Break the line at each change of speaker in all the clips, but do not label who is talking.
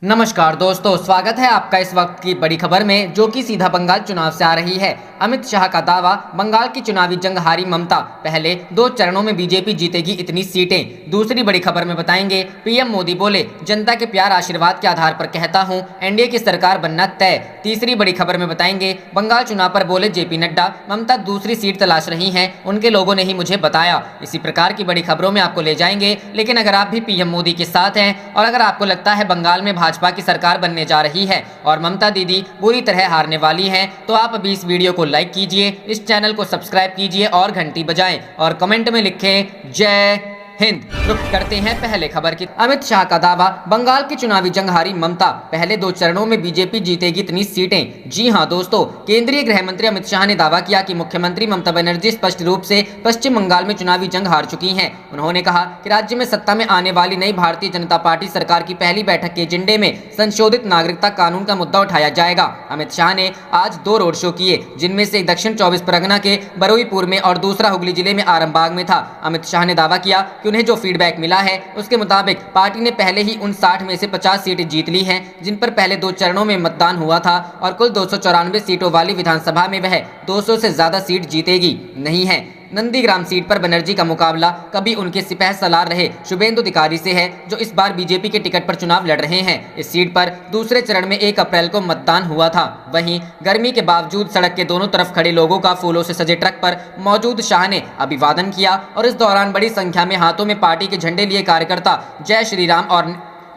नमस्कार दोस्तों, स्वागत है आपका इस वक्त की बड़ी खबर में, जो कि सीधा बंगाल चुनाव से आ रही है। अमित शाह का दावा, बंगाल की चुनावी जंग हारी ममता, पहले 2 चरणों में बीजेपी जीतेगी इतनी सीटें। दूसरी बड़ी खबर में बताएंगे, पीएम मोदी बोले, जनता के प्यार आशीर्वाद के आधार पर कहता हूं, एनडीए की सरकार बनना तय। तीसरी बड़ी खबर में बताएंगे, बंगाल चुनाव पर बोले जेपी नड्डा, ममता दूसरी सीट तलाश रही हैं, उनके लोगों ने ही मुझे बताया। इसी प्रकार की बड़ी खबरों में आपको ले जाएंगे। लेकिन अगर आप भी पीएम मोदी के साथ हैं और अगर आपको लगता है बंगाल में भाजपा की सरकार बनने जा रही है और ममता दीदी बुरी तरह हारने वाली हैं, तो आप अभी इस वीडियो को लाइक कीजिए, इस चैनल को सब्सक्राइब कीजिए और घंटी बजाएं और कमेंट में लिखें जय हिंद। रुक करते हैं पहले खबर की। अमित शाह का दावा, बंगाल की चुनावी जंग हारी ममता, पहले 2 चरणों में बीजेपी जीतेगी इतनी सीटें। जी हां दोस्तों, केंद्रीय गृह मंत्री अमित शाह ने दावा किया कि मुख्यमंत्री ममता बनर्जी स्पष्ट रूप से पश्चिम बंगाल में चुनावी जंग हार चुकी हैं। उन्होंने कहा कि राज्य में सत्ता में आने वाली नई भारतीय जनता पार्टी सरकार की पहली बैठक के एजेंडे में संशोधित नागरिकता कानून का मुद्दा उठाया जाएगा। अमित शाह ने आज 2 रोड शो किए, जिनमें से एक दक्षिण 24 परगना के बरुईपुर में और दूसरा हुगली जिले में आरामबाग में था। अमित शाह ने दावा किया कि उन्हें जो फीडबैक मिला है उसके मुताबिक पार्टी ने पहले ही उन 60 में से 50 सीटें जीत ली हैं, जिन पर पहले 2 चरणों में मतदान हुआ था, और कुल 294 सीटों वाली विधानसभा में वह 200 से ज्यादा सीट जीतेगी नहीं है। नंदीग्राम सीट पर बनर्जी का मुकाबला कभी उनके सिपह सलार रहे शुभेंदु अधिकारी से है, जो इस बार बीजेपी के टिकट पर चुनाव लड़ रहे हैं। इस सीट पर दूसरे चरण में 1 अप्रैल को मतदान हुआ था। वहीं गर्मी के बावजूद सड़क के दोनों तरफ खड़े लोगों का फूलों से सजे ट्रक पर मौजूद शाह ने अभिवादन किया और इस दौरान बड़ी संख्या में हाथों में पार्टी के झंडे लिए कार्यकर्ता जय श्री राम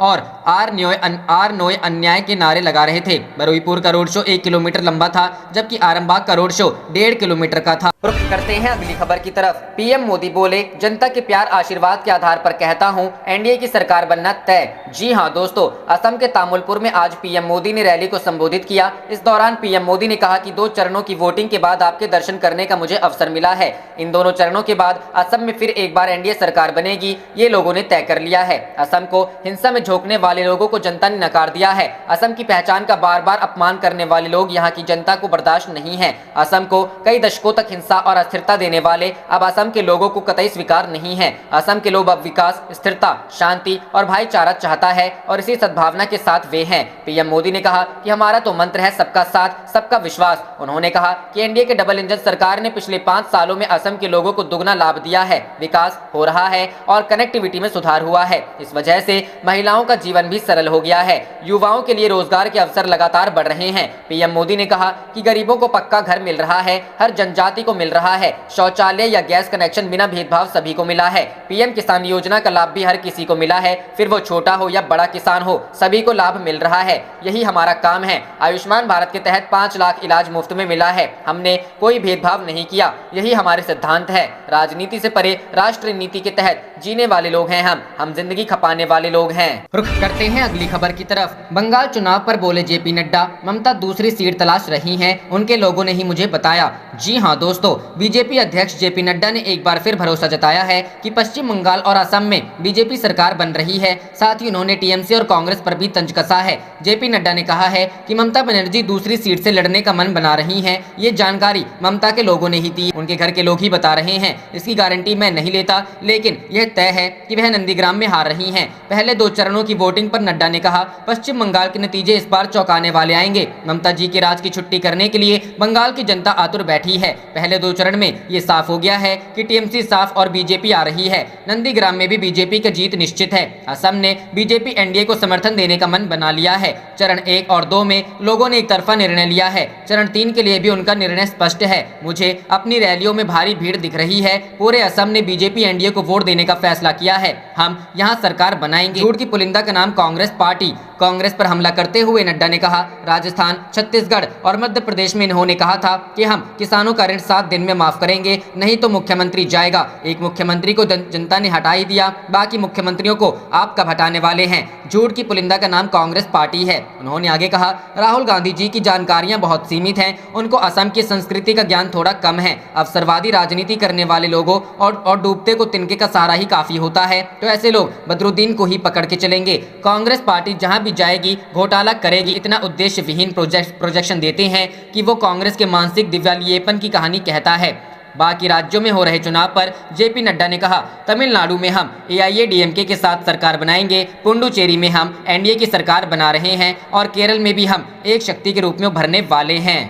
और आर न्योय अन्याय के नारे लगा रहे थे। बरुईपुर का रोड शो 1 किलोमीटर लंबा था, जबकि आरामबाग का रोड शो 1.5 किलोमीटर का था। रुख करते हैं अगली खबर की तरफ। पीएम मोदी बोले, जनता के प्यार आशीर्वाद के आधार पर कहता हूं, एनडीए की सरकार बनना तय। जी हां दोस्तों, असम के तामुलपुर में आज पीएम मोदी ने रैली को संबोधित किया। इस दौरान पीएम मोदी ने कहा कि 2 चरणों की वोटिंग के बाद आपके दर्शन करने का मुझे अवसर मिला है। इन दोनों चरणों के बाद असम में फिर एक बार एनडीए सरकार बनेगी, ये लोगों ने तय कर लिया है। असम को हिंसा में झोंकने वाले लोगों को जनता ने नकार दिया है। असम की पहचान का बार बार अपमान करने वाले लोग यहाँ की जनता को बर्दाश्त नहीं है। असम को कई दशकों तक हिंसा और अस्थिरता देने वाले अब असम के लोगों को कतई स्वीकार नहीं है। असम के लोग अब विकास, स्थिरता, शांति और भाईचारा चाहता है और इसी सद्भावना के साथ वे हैं। पीएम मोदी ने कहा कि हमारा तो मंत्र है सबका साथ, सबका विश्वास। उन्होंने कहा कि एनडीए के डबल इंजन सरकार ने पिछले 5 सालों में असम के लोगों को दुगना लाभ दिया है, विकास हो रहा है और कनेक्टिविटी में सुधार हुआ है। इस वजह से महिलाओं का जीवन भी सरल हो गया है। युवाओं के लिए रोजगार के अवसर लगातार बढ़ रहे हैं। पीएम मोदी ने कहा कि गरीबों को पक्का घर मिल रहा है, हर जनजाति को मिल रहा है, शौचालय या गैस कनेक्शन बिना भेदभाव सभी को मिला है। पीएम किसान योजना का लाभ भी हर किसी को मिला है, फिर वो छोटा हो या बड़ा किसान हो, सभी को लाभ मिल रहा है। यही हमारा काम है। आयुष्मान भारत के तहत 5 लाख इलाज मुफ्त में मिला है। हमने कोई भेदभाव नहीं किया, यही हमारे सिद्धांत है। राजनीति से परे राष्ट्र नीति के तहत जीने वाले लोग हैं हम जिंदगी खपाने वाले लोग हैं। रुख करते हैं अगली खबर की तरफ। बंगाल चुनाव पर बोले जेपी नड्डा, ममता दूसरी सीट तलाश रही हैं, उनके लोगों ने ही मुझे बताया। जी हां दोस्तों, बीजेपी अध्यक्ष जेपी नड्डा ने एक बार फिर भरोसा जताया है कि पश्चिम बंगाल और असम में बीजेपी सरकार बन रही है। साथ ही उन्होंने टीएमसी और कांग्रेस पर भी तंज कसा है। जेपी नड्डा ने कहा है कि ममता बनर्जी दूसरी सीट से लड़ने का मन बना रही हैं। ये जानकारी ममता के लोगों ने ही दी, उनके घर के लोग ही बता रहे हैं। इसकी गारंटी मैं नहीं लेता, लेकिन यह तय है कि वह नंदीग्राम में हार रही हैं। पहले 2 चरणों की वोटिंग पर नड्डा ने कहा, पश्चिम बंगाल के नतीजे इस बार चौंकाने वाले आएंगे। ममता जी के राज की छुट्टी करने के लिए बंगाल की जनता आतुर बैठी है। पहले 2 चरण में ये साफ हो गया है कि टीएमसी साफ और बीजेपी आ रही है। नंदीग्राम में भी बीजेपी की जीत निश्चित है। असम ने बीजेपी एनडीए को समर्थन देने का मन बना लिया है। चरण 1 और 2 में लोगों ने एक तरफा निर्णय लिया है। चरण 3 के लिए भी उनका निर्णय स्पष्ट है। मुझे अपनी रैलियों में भारी भीड़ दिख रही है। पूरे असम ने बीजेपी एनडीए को वोट देने का फैसला किया है। हम यहाँ सरकार बनाएंगे। झूठ की पुलिंदा का नाम कांग्रेस पार्टी। कांग्रेस पर हमला करते हुए नड्डा ने कहा, राजस्थान, छत्तीसगढ़ और मध्य प्रदेश में इन्होंने कहा था कि हम किसानों का ऋण 7 दिन में माफ करेंगे, नहीं तो मुख्यमंत्री जाएगा। एक मुख्यमंत्री को जनता ने हटा ही दिया, बाकी मुख्यमंत्रियों को आप कब हटाने वाले हैं। झूठ की पुलिंदा का नाम कांग्रेस पार्टी है। उन्होंने आगे कहा, राहुल गांधी जी की जानकारियां बहुत सीमित हैं, उनको असम की संस्कृति का ज्ञान थोड़ा कम है। अवसरवादी राजनीति करने वाले लोगों और डूबते को तिनके का सहारा ही काफी होता है, तो ऐसे लोग बदरुद्दीन को ही पकड़ के चलेंगे। कांग्रेस पार्टी जहां भी जाएगी घोटाला करेगी, इतना उद्देश्य विहीन प्रोजेक्शन देते हैं कि वो कांग्रेस के मानसिक दिवालियेपन की कहानी कहता है। बाकी राज्यों में हो रहे चुनाव पर जेपी नड्डा ने कहा, तमिलनाडु में हम AIADMK के साथ सरकार बनाएंगे, पुडुचेरी में हम NDA की सरकार बना रहे हैं और केरल में भी हम एक शक्ति के रूप में उभरने वाले हैं।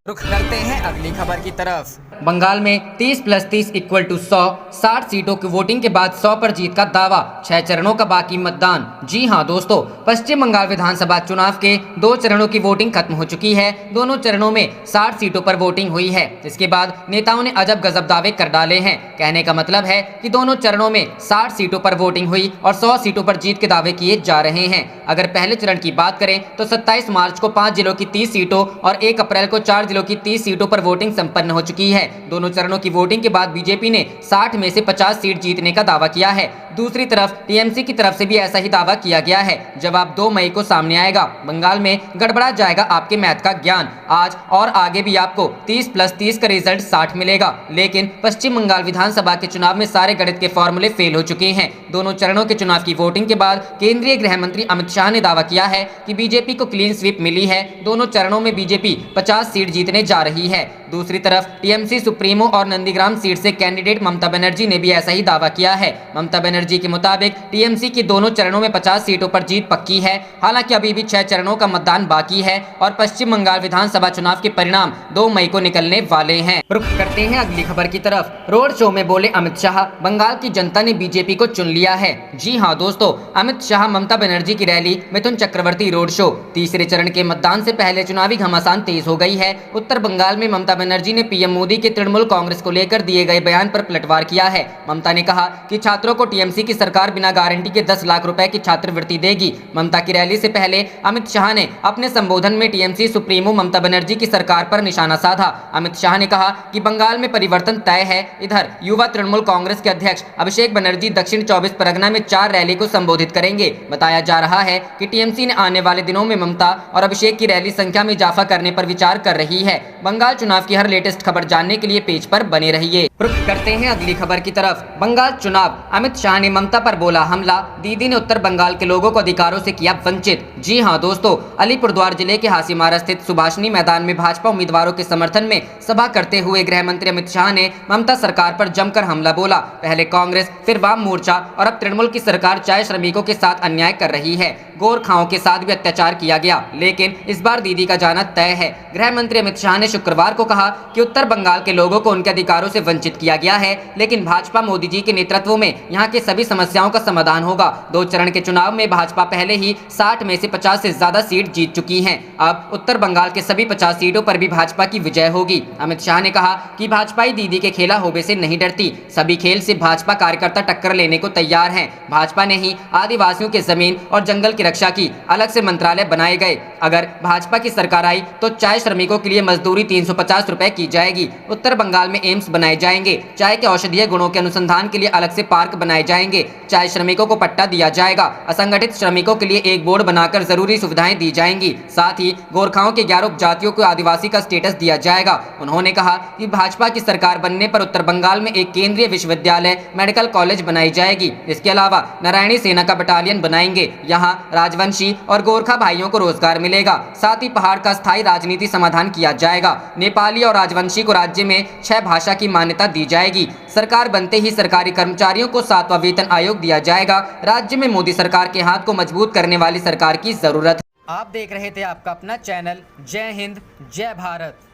रुख करते हैं अगली खबर की तरफ। बंगाल में 30 + 30 = 100, 60 सीटों की वोटिंग के बाद 100 पर जीत का दावा, 6 चरणों का बाकी मतदान। जी हां दोस्तों, पश्चिम बंगाल विधानसभा चुनाव के 2 चरणों की वोटिंग खत्म हो चुकी है। दोनों चरणों में 60 सीटों पर वोटिंग हुई है। इसके बाद नेताओं ने अजब गजब दावे कर डाले हैं। कहने का मतलब है कि दोनों चरणों में 60 सीटों पर वोटिंग हुई और 100 सीटों पर जीत के दावे किए जा रहे हैं। अगर पहले चरण की बात करें तो 27 मार्च को 5 जिलों की 30 सीटों और 1 अप्रैल को 4 जिलों की 30 सीटों पर वोटिंग संपन्न हो चुकी है। दोनों चरणों की वोटिंग के बाद बीजेपी ने 60 में से 50 सीट जीतने का दावा किया है। दूसरी तरफ टीएमसी की तरफ से भी ऐसा ही दावा किया गया है। जवाब 2 मई को सामने आएगा। बंगाल में गड़बड़ा जाएगा आपके मैथ का ज्ञान। आज और आगे भी आपको 30 + 30 का रिजल्ट 60 मिलेगा। लेकिन पश्चिम बंगाल विधानसभा के चुनाव में सारे गणित के फॉर्मूले फेल हो चुके हैं। दोनों चरणों के चुनाव की वोटिंग के बाद केंद्रीय गृह मंत्री अमित शाह ने दावा किया है कि बीजेपी को क्लीन स्वीप मिली है। दोनों चरणों में बीजेपी 50 सीट जीतने जा रही है। दूसरी तरफ टीएमसी सुप्रीमो और नंदीग्राम सीट से कैंडिडेट ममता बनर्जी ने भी ऐसा ही दावा किया है। ममता बनर्जी के मुताबिक टीएमसी की दोनों चरणों में 50 सीटों पर जीत पक्की है। हालांकि अभी भी 6 चरणों का मतदान बाकी है और पश्चिम बंगाल विधानसभा चुनाव के परिणाम 2 मई को निकलने वाले हैं। रुख करते हैं अगली खबर की तरफ। रोड शो में बोले अमित शाह, बंगाल की जनता ने बीजेपी को चुन लिया है। जी हां दोस्तों, अमित शाह ममता बनर्जी की rally Mithun Chakraborty road show. तीसरे चरण के मतदान से पहले चुनावी घमासान तेज हो गई है। उत्तर बंगाल में ममता बनर्जी ने पीएम मोदी के तृणमूल कांग्रेस को लेकर दिए गए बयान पर पलटवार किया है। ममता ने कहा कि छात्रों को टीएमसी की सरकार बिना गारंटी के 10 लाख रुपए की छात्रवृत्ति देगी। ममता की रैली से पहले अमित शाह ने अपने संबोधन में टीएमसी सुप्रीमो ममता बनर्जी की सरकार पर निशाना साधा। अमित शाह ने कहा कि बंगाल में परिवर्तन तय है। इधर युवा तृणमूल कांग्रेस के अध्यक्ष अभिषेक बनर्जी दक्षिण 24 परगना में 4 रैली को संबोधित करेंगे। बताया जा रहा है कि टीएमसी ने आने वाले दिनों में ममता और अभिषेक की रैली संख्या में इजाफा करने पर विचार कर रही है। बंगाल चुनाव की हर लेटेस्ट खबर जानने के लिए पेज पर बने रहिए। रुख करते हैं अगली खबर की तरफ। बंगाल चुनाव, अमित शाह ने ममता पर बोला हमला, दीदी ने उत्तर बंगाल के लोगों को अधिकारों से किया वंचित। जी हां दोस्तों, अलीपुरद्वार जिले के हासीमारा स्थित सुभाषनी मैदान में भाजपा उम्मीदवारों के समर्थन में सभा करते हुए गृह मंत्री अमित शाह ने ममता सरकार पर जमकर हमला बोला। पहले कांग्रेस, फिर वाम मोर्चा और अब तृणमूल की सरकार चाय श्रमिकों के साथ अन्याय कर रही है। गोरखाओं के साथ भी अत्याचार किया गया, लेकिन इस बार दीदी का जाना तय है। गृह मंत्री अमित शाह ने शुक्रवार को कहा कि उत्तर बंगाल के लोगों को उनके अधिकारों से वंचित किया गया है, लेकिन भाजपा मोदी जी के नेतृत्व में यहाँ के सभी समस्याओं का समाधान होगा। 2 चरण के चुनाव में भाजपा पहले ही 60 में से 50 से ज्यादा सीट जीत चुकी है। अब उत्तर बंगाल के सभी 50 सीटों पर भी भाजपा की विजय होगी। अमित शाह ने कहा कि भाजपाई दीदी के खेला होबे से नहीं डरती। सभी खेल से भाजपा कार्यकर्ता टक्कर लेने को तैयार हैं। भाजपा ने ही आदिवासियों के जमीन और जंगल की रक्षा की, अलग से मंत्रालय बनाए गए। अगर भाजपा की सरकार आई तो चाय श्रमिकों के लिए मजदूरी 350 रुपए की जाएगी। उत्तर बंगाल में एम्स बनाए जाएंगे। चाय के औषधीय गुणों के अनुसंधान के लिए अलग से पार्क बनाए जाएंगे। चाय श्रमिकों को पट्टा दिया जाएगा। असंगठित श्रमिकों के लिए एक बोर्ड बनाकर जरूरी सुविधाएं दी जाएंगी। साथ ही गोरखाओं के 11 उपजातियों को आदिवासी का स्टेटस दिया जाएगा। उन्होंने कहा कि भाजपा की सरकार बनने पर उत्तर बंगाल में एक केंद्रीय विश्वविद्यालय, मेडिकल कॉलेज बनाई जाएगी। इसके अलावा नारायणी सेना का बटालियन बनाएंगे। यहाँ राजवंशी और गोरखा भाइयों को रोजगार मिलेगा। साथ ही पहाड़ का स्थायी राजनीति समाधान किया जाएगा। नेपाली और राजवंशी को राज्य में 6 भाषा की मान्यता दी जाएगी। सरकार बनते ही सरकारी कर्मचारियों को 7वां वेतन आयोग दिया जाएगा। राज्य में मोदी सरकार के हाथ को मजबूत करने वाली सरकार की जरूरत है। आप देख रहे थे आपका अपना चैनल जय हिंद जय भारत।